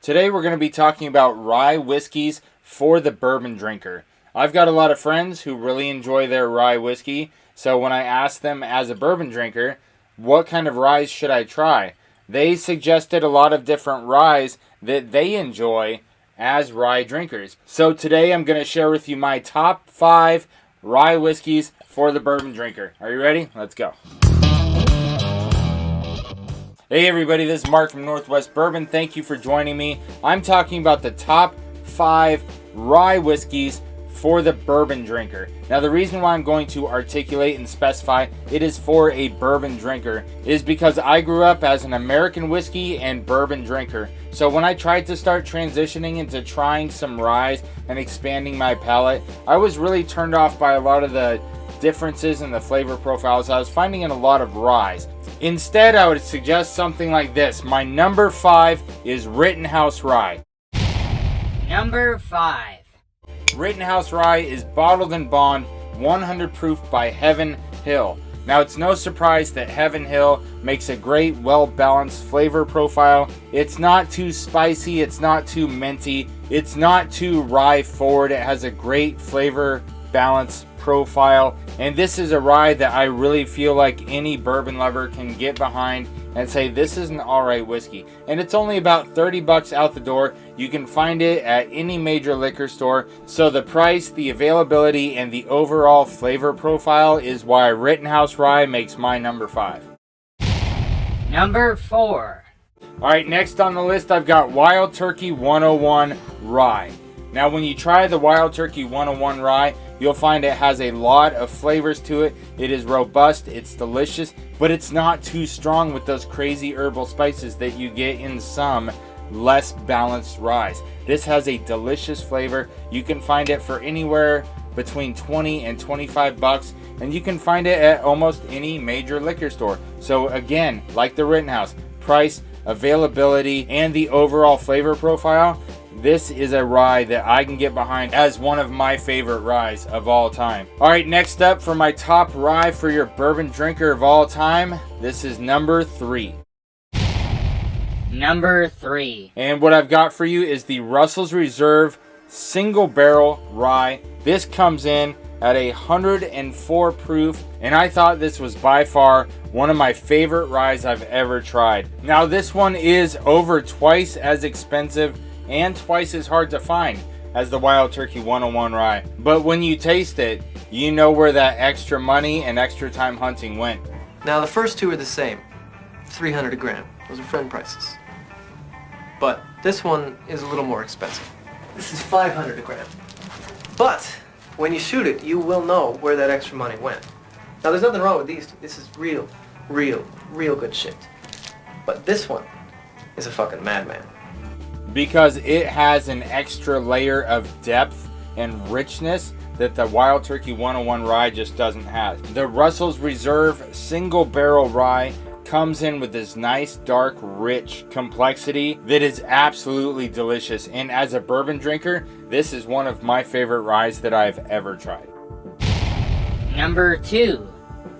Today we're going to be talking about rye whiskeys for the bourbon drinker. I've got a lot of friends who really enjoy their rye whiskey, so when I asked them as a bourbon drinker, what kind of ryes should I try? They suggested a lot of different ryes that they enjoy as rye drinkers. So today I'm going to share with you my top 5 rye whiskeys for the bourbon drinker. Are you ready? Let's go. Hey everybody, this is Mark from Northwest Bourbon. Thank you for joining me. I'm talking about the top 5 rye whiskeys for the bourbon drinker. Now the reason why I'm going to articulate and specify it is for a bourbon drinker is because I grew up as an American whiskey and bourbon drinker. So when I tried to start transitioning into trying some ryes and expanding my palate, I was really turned off by a lot of the differences in the flavor profiles I was finding in a lot of ryes. Instead, I would suggest something like this. My number 5 is House Rye. Number 5. House Rye is bottled and bond 100 proof by Heaven Hill. Now it's no surprise that Heaven Hill makes a great well-balanced flavor profile. It's not too spicy, it's not too minty, it's not too rye forward. It has a great flavor balance profile, and this is a rye that I really feel like any bourbon lover can get behind and say this is an alright whiskey. And it's only about 30 bucks out the door. You can find it at any major liquor store. So the price, the availability, and the overall flavor profile is why House Rye makes my number 5. Number 4. Alright, next on the list I've got Wild Turkey 101 Rye. Now when you try the Wild Turkey 101 Rye, you'll find it has a lot of flavors to it. It is robust, it's delicious, but it's not too strong with those crazy herbal spices that you get in some less balanced ryes. This has a delicious flavor. You can find it for anywhere between 20 and 25 bucks, and you can find it at almost any major liquor store. So again, like the Rittenhouse, price, availability, and the overall flavor profile, this is a rye that I can get behind as one of my favorite ryes of all time. Alright, next up for my top rye for your bourbon drinker of all time, this is number 3. Number 3. And what I've got for you is the Russell's Reserve Single Barrel Rye. This comes in at 104 proof, and I thought this was by far one of my favorite ryes I've ever tried. Now this one is over twice as expensive and twice as hard to find as the Wild Turkey 101 Rye. But when you taste it, you know where that extra money and extra time hunting went. Now the first two are the same, 300 a gram. Those are friend prices. But this one is a little more expensive. This is 500 a gram. But when you shoot it, you will know where that extra money went. Now there's nothing wrong with these two. This is real good shit. But this one is a fucking madman. Because it has an extra layer of depth and richness that the Wild Turkey 101 Rye just doesn't have. The Russell's Reserve Single Barrel Rye comes in with this nice, dark, rich complexity that is absolutely delicious. And as a bourbon drinker, this is one of my favorite ryes that I've ever tried. Number 2.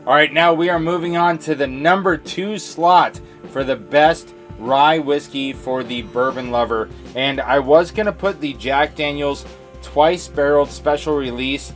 Alright, now we are moving on to the number 2 slot for the best rye whiskey for the bourbon lover, and I was gonna put the Jack Daniels twice barreled special release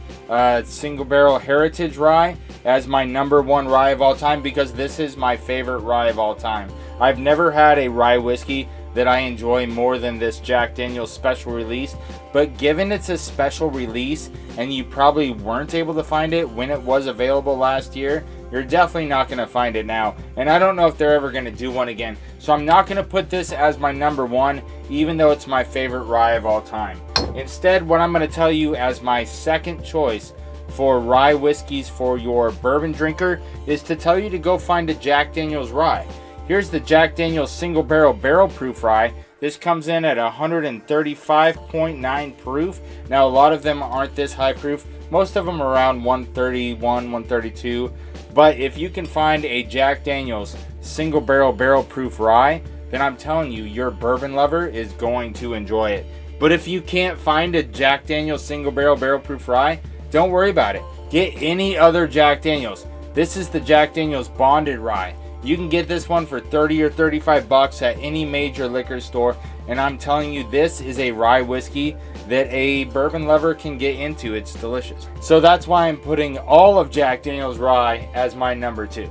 single barrel heritage rye as my number 1 rye of all time, because this is my favorite rye of all time. I've never had a rye whiskey that I enjoy more than this Jack Daniels special release, but given it's a special release and you probably weren't able to find it when it was available last year, you're definitely not going to find it now. And I don't know if they're ever going to do one again. So I'm not going to put this as my number 1, even though it's my favorite rye of all time. Instead, what I'm going to tell you as my second choice for rye whiskeys for your bourbon drinker is to tell you to go find a Jack Daniels rye. Here's the Jack Daniels Single Barrel Proof Rye. This comes in at 135.9 proof. Now a lot of them aren't this high proof. Most of them are around 131, 132. But if you can find a Jack Daniels Single Barrel Proof Rye, then I'm telling you, your bourbon lover is going to enjoy it. But if you can't find a Jack Daniels Single Barrel Proof Rye, don't worry about it. Get any other Jack Daniels. This is the Jack Daniels Bonded Rye. You can get this one for 30 or 35 bucks at any major liquor store, And I'm telling you, this is a rye whiskey that a bourbon lover can get into. It's delicious. So that's why I'm putting all of Jack Daniels Rye as my number 2.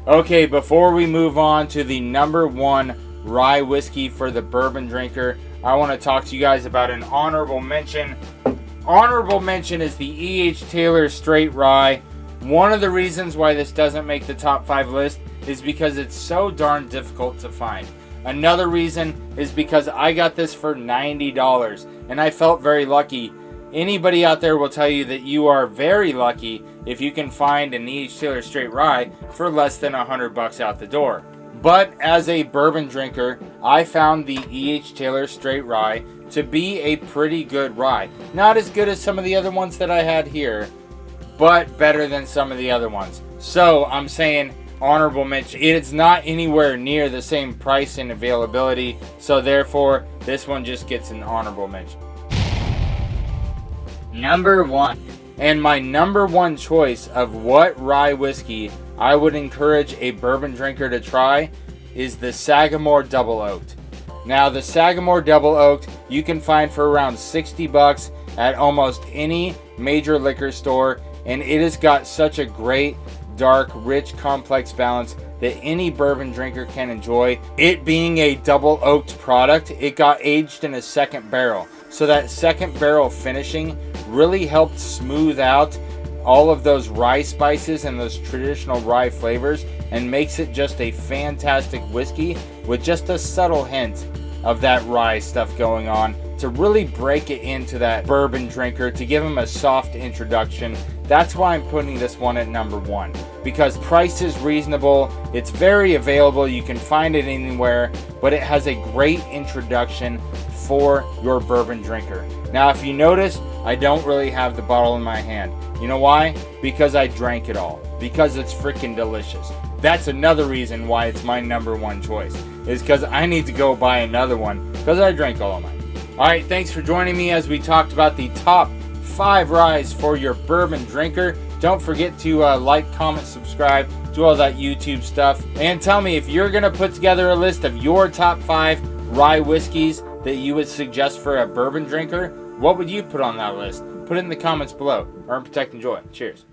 Okay, before we move on to the number 1 rye whiskey for the bourbon drinker, I want to talk to you guys about an honorable mention. Honorable mention is the E.H. Taylor Straight Rye. One of the reasons why this doesn't make the top 5 list is because it's so darn difficult to find. Another reason is because I got this for $90 and I felt very lucky. Anybody out there will tell you that you are very lucky if you can find an E.H. Taylor Straight Rye for less than $100 out the door. But as a bourbon drinker, I found the E.H. Taylor Straight Rye to be a pretty good rye. Not as good as some of the other ones that I had here, but better than some of the other ones. So I'm saying honorable mention. It's not anywhere near the same price and availability, so therefore this one just gets an honorable mention. Number 1. And my number 1 choice of what rye whiskey I would encourage a bourbon drinker to try is the Sagamore Double Oak. Now, the Sagamore Double Oak you can find for around $60 at almost any major liquor store, and it has got such a great, dark, rich, complex balance that any bourbon drinker can enjoy. It being a double oaked product, it got aged in a second barrel. So that second barrel finishing really helped smooth out all of those rye spices and those traditional rye flavors and makes it just a fantastic whiskey with just a subtle hint of that rye stuff going on to really break it into that bourbon drinker, to give him a soft introduction. That's why I'm putting this one at number 1, because price is reasonable, it's very available, you can find it anywhere, but it has a great introduction for your bourbon drinker. Now, if you notice, I don't really have the bottle in my hand. You know why? Because I drank it all. Because it's freaking delicious. That's another reason why it's my number 1 choice, is because I need to go buy another one because I drank all of mine. Alright, thanks for joining me as we talked about the top 5 ryes for your bourbon drinker. Don't forget to like, comment, subscribe, do all that YouTube stuff. And tell me, if you're going to put together a list of your top 5 rye whiskeys that you would suggest for a bourbon drinker, what would you put on that list? Put it in the comments below. Earn, protect, enjoy. Cheers.